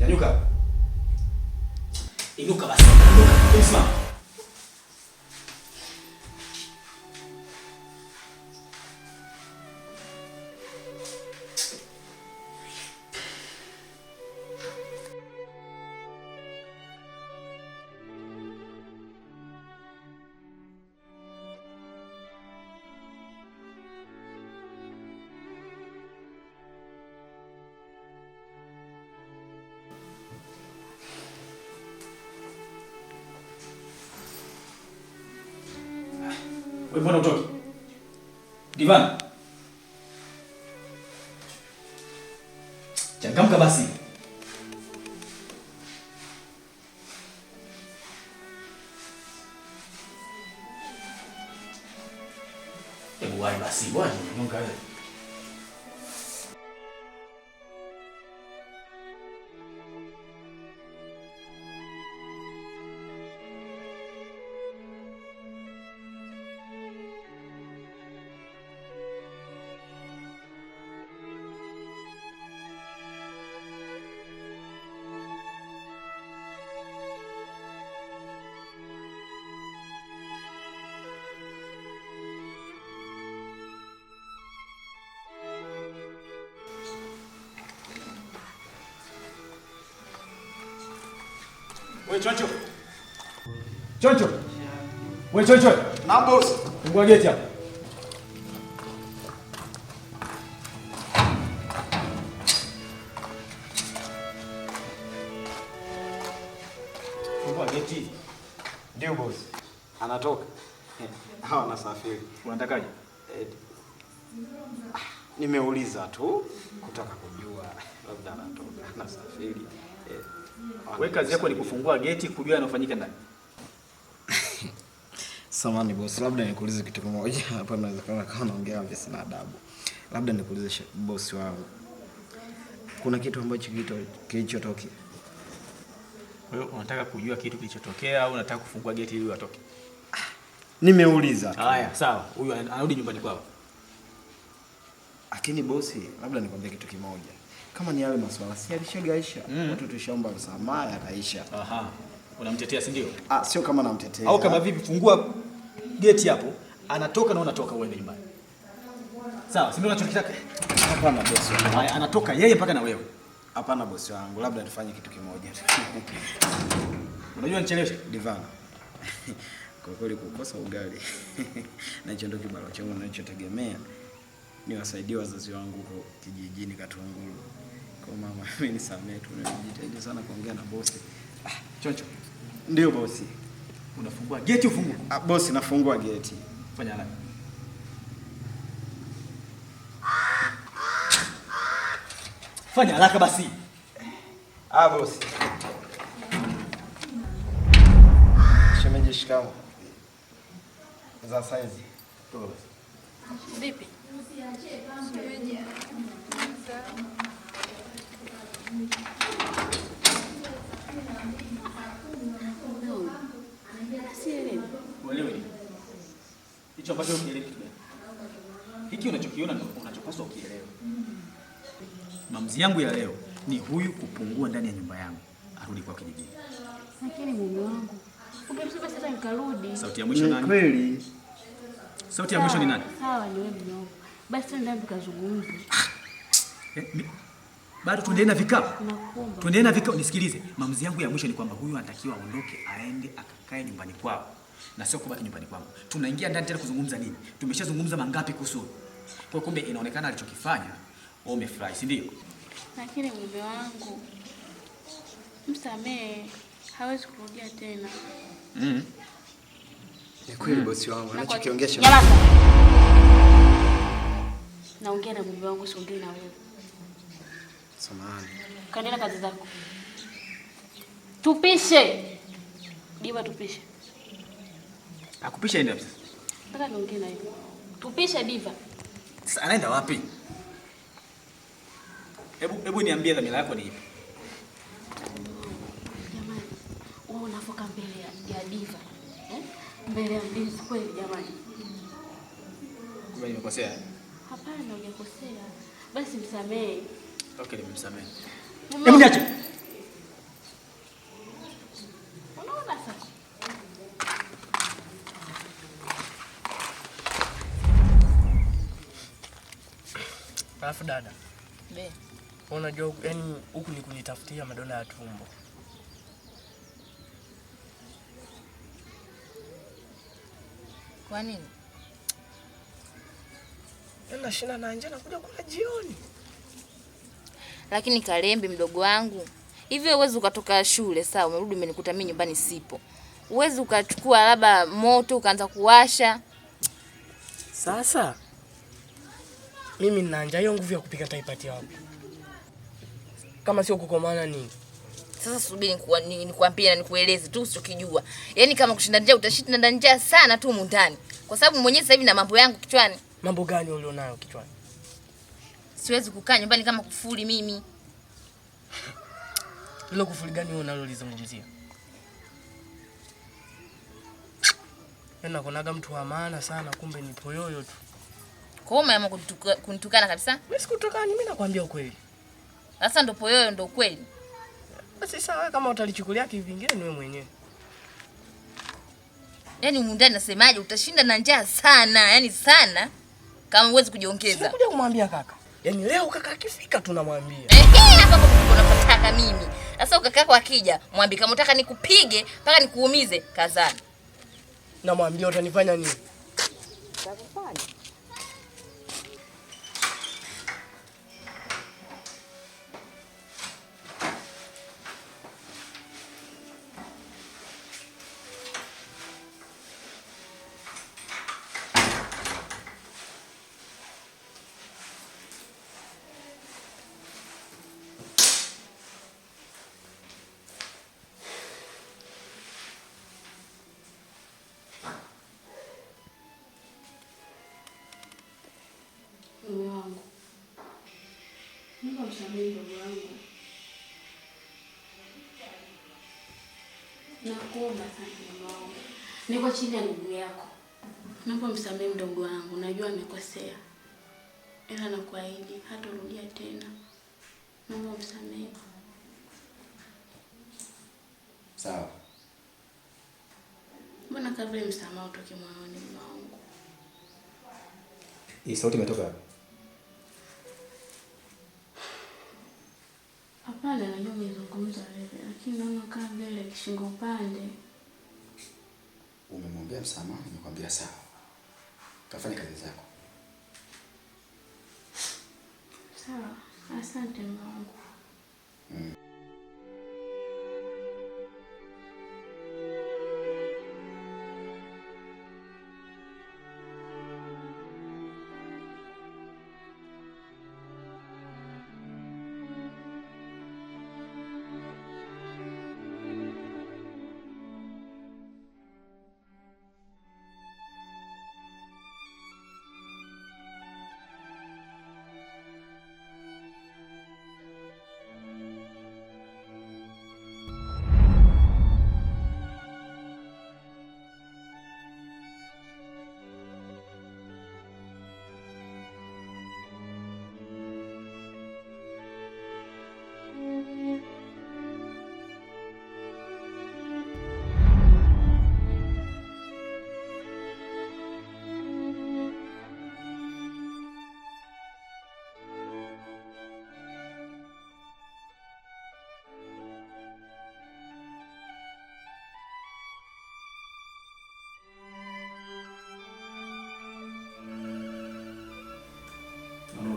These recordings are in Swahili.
Nyanyuka. Inuka basi. Inuka. Simama. Wewe mbona utoki? Divan. Changamka basi. Hebu wahi basi, wahi nyonga wewe. Wewe Choncho. Choncho. Wewe Choncho. Na boss. Fungua geti hapo. Fungua geti. Ndio boss. Anatoka. Hawa nasafiri. Unatakaje? Nimeuliza tu kutaka kujua labda anatoka nasafiri. Wewe kazi yako ni kufungua geti kujua yanofanyika ndani. Samahani boss, labda nikuulize kitu kimoja. Hapa inawezekana kama naongea hivi sina adabu. Labda nikuulize boss wangu. Kuna kitu ambacho kilichotokea. Wewe unataka kujua kitu kilichotokea au unataka kufungua geti ili watoke? Nimeuliza. Haya, sawa. Huyu anarudi nyumbani kwao. Lakini bosi, labda nikwambie kitu kimoja. Kama ni yale maswala si alishaisha. Watu tushaomba msamaha yakaisha. Aha. Unamtetea si ndio? Sio kama namtetea. Au kama vipi, fungua geti hapo, anatoka na unatoka uende nyumbani. Sawa, si ndio unachotaka? Hapana bosi. Haya, anatoka yeye mpaka na wewe. Hapana bosi wangu, labda tufanye kitu kimoja. Unajua nicheleweshe? Divan. Kwa kweli kukosa ugali. Na hicho ndio kibalo changu ninachotegemea. Niwasaidie wazazi wangu huko kijijini Katunguru. Kwa mama, mimi nisamee tu, nimejitahidi sana kuongea na bosi. Choncho. Ndio bosi. Unafungua geti ufungue. Bosi, nafungua geti. Fanya haraka. Fanya haraka basi. Bosi. Shemeji shikamo. Za saizi. Toka basi. Vipi? Uelewe. Hicho ambacho ukielewa kitu gani? Hiki unachokiona ndio unachopaswa ukielewe. Maamuzi yangu ya leo ni huyu kupungua ndani ya nyumba yangu, arudi kwa kijijini. Lakini mume wangu, ungemsema sasa nikarudi. Sauti ya mwisho nani? Kweli. Sauti ya mwisho ni nani? Sawa, ni wewe mume wangu. Basi ndio tukazungumza. Bado tuendelee na vikao. Nakuomba. Tuendelee na vikao, nisikilize. Maamuzi yangu ya mwisho ni kwamba huyu anatakiwa aondoke, aende akakae nyumbani kwao. Na sio kubaki nyumbani kwangu. Tunaingia ndani tena kuzungumza nini? Tumeshazungumza mangapi kuhusu? Kwa kumbe inaonekana alichokifanya wewe umefurahi, si ndio? Lakini mume wangu, msamee, hawezi kurudia tena. Ni kweli bosi wangu, anachokiongea shemeji. Nyamaza. Naongea na mume wangu, siongei na wewe. Samahani. Kaendelea kazi zako. Tupishe. Diva tupishe. Akupisha ende wapi? Nataka niongee na wewe. Tupishe Diva. Sasa anaenda wapi? Hebu niambie dhamira yako ni ipi? Jamani, wewe unafoka mbele ya Diva. Mbele ya mlinzi kweli jamani. Kumbe nimekosea. Hapana, hujakosea. Basi msamee. Okay, nimemsamehe. Hebu niache. Alafu dada. Be. Unajua yani huku ni kunitafutia madonda ya tumbo. Kwa nini? Yana shina na njaa nakuja kula jioni. Lakini Kalembe mdogo wangu, hivi uwezi ukatoka shule sawa, umerudi umenikuta mimi nyumbani sipo. Uwezi ukachukua labda moto ukaanza kuwasha. Sasa mimi nina njaa, hiyo nguvu ya kupika nitaipatia wapi? Kama sio kukomana nini? Sasa subiri nikwambie na nikueleze tu usichokijua. Yaani kama kushinda njaa utashinda njaa sana tu mundani. Kwa sababu mwenyewe sasa hivi na mambo yangu kichwani. Mambo gani ulionayo kichwani? Siwezi kukaa nyumbani kama kufuli mimi. Hilo kufuli gani wewe unalolizungumzia? Yana kunaga mtu wa maana sana, kumbe ni poyoyo tu. Kwa hiyo mama kunitukana kabisa? Mimi sikutukani, mimi nakwambia ukweli. Sasa ndo poyoyo ndo kweli. Basi sawa, kama utalichukulia kivingine ni wewe mwenyewe. Yaani mundani nasemaje, utashinda na njaa sana, yani sana kama uwezi kujiongeza. Sikuja kumwambia kaka. Yaani leo kaka akifika tunamwambia. Hapa kwa unapotaka mimi. Sasa kaka yako akija, mwambie kama unataka nikupige mpaka nikuumize, kazana. Namwambia utanifanya nini? Utakufanya. Mume wangu, Mungu amsamehe ndugu yangu. Nakuomba sana mume wangu. Niko chini ya ndugu yako. Naomba msamehe mdogo wangu. Najua amekosea. Ila nakuahidi hatarudia tena. Naomba msamehe. Sawa. Mbona kabla msamaha utoke moyoni mwangu? Hii sauti imetoka wapi? Hapana, najua umezungumza wewe, lakini naona kama vile kishingo upande. Umemwambia msamaha, nimekwambia sawa. Kafanya kazi zako. Sawa, asante Mungu.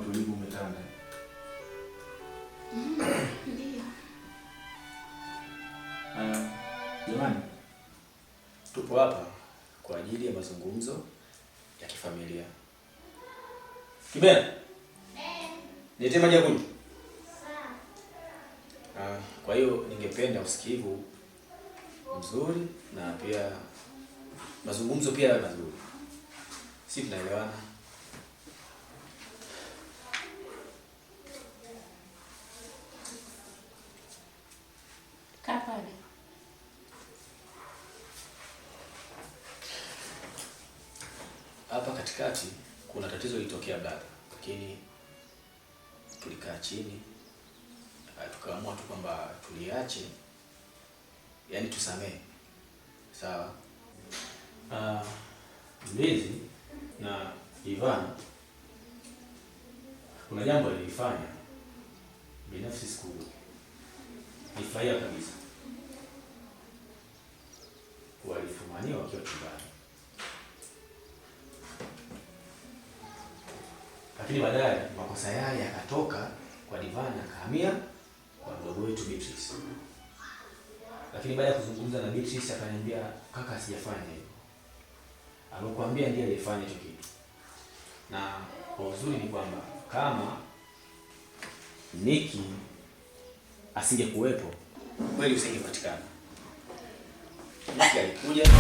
Utulivu umetanda. Ndio. Jamani, tupo hapa kwa ajili ya mazungumzo ya kifamilia. Kibena? Niletee maji ya kunywa. Sawa. Kwa hiyo ningependa usikivu mzuri na pia mazungumzo pia mazuri. Si tunaelewana? Kapale. Hapa katikati kuna tatizo lilitokea baba, lakini tulikaa chini tukaamua tu kwamba tuliache, yani tusamehe. Sawa. Mbezi na Ivan kuna jambo lilifanya binafsi nifurahia kabisa. Walifumania wakiwa chumbani, lakini baadaye makosa yale yakatoka kwa Divana akahamia kwa mdogo wetu Beatrice. Lakini baada ya kuzungumza na Beatrice akaniambia, kaka, sijafanya hivyo. Alokuambia ndiye alifanya hicho kitu. Na kwa uzuri ni kwamba kama Niki asingekuwepo, kweli usingepatikana. Niki alikuja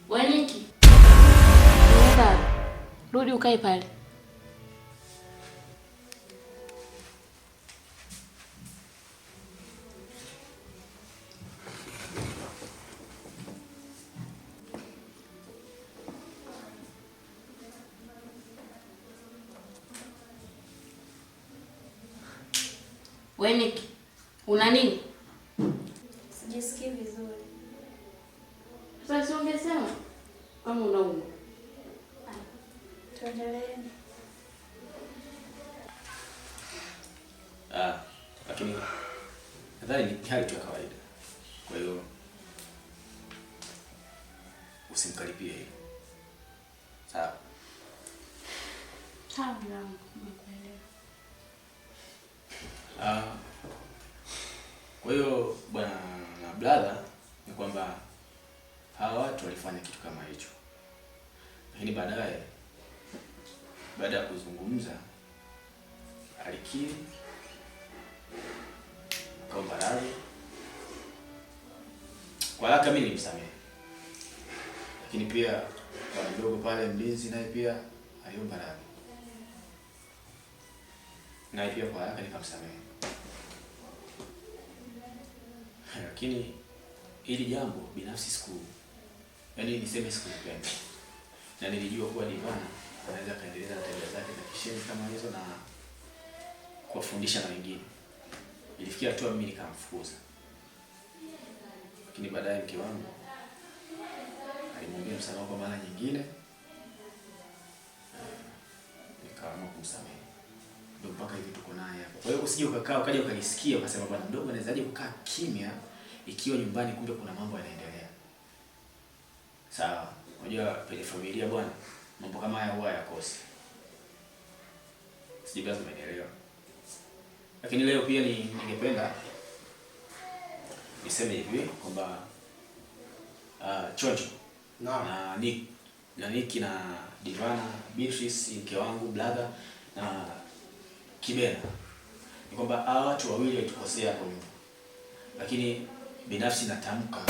Waniki. Rudi ukae pale. Waniki. Una nini? Sijisikii vizuri. Sasa ungesema kama unaumwa. Tuendeleeni. Lakini nadhani ni hali tu ya kawaida. Kwa hiyo usimkaribie hilo. Sawa? Sawa mwanangu, nimekuelewa. Kwa hiyo bwana na brother, ni kwamba hawa watu walifanya kitu kama hicho. Lakini baadaye baada ya kuzungumza alikiri akaomba radhi. Kwa haraka mimi nilimsamehe. Lakini pia bwana mdogo pale mlinzi naye pia aliomba radhi. Naye pia kwa haraka nikamsamehe. Lakini hili jambo binafsi yaani niseme sikulipenda. Na nilijua kuwa Divana anaweza kaendeleza na tabia zake za kishenzi kama hizo na kuwafundisha na wengine. Ilifikia hatua mimi nikamfukuza. Lakini baadaye mke wangu alimwambia msamaha kwa mara nyingine. Nikaamua kumsamehe. Ndio mpaka hivi tuko naye hapa. Kwa hiyo usije ukakaa ukaja ukanisikia ukasema bwana mdogo anawezaje kukaa kimya ikiwa nyumbani kumbe kuna mambo yanaendelea. Sawa. Unajua kwenye familia bwana, mambo kama haya huwa yakosi. Sijui lazima nielewe. Lakini leo pia ningependa niseme hivi kwamba Chonjo na Niki na Divana, Beatrice, mke wangu, brother na Kibena, ni kwamba hawa watu wawili walitukosea hapo nyuma. Lakini binafsi natamka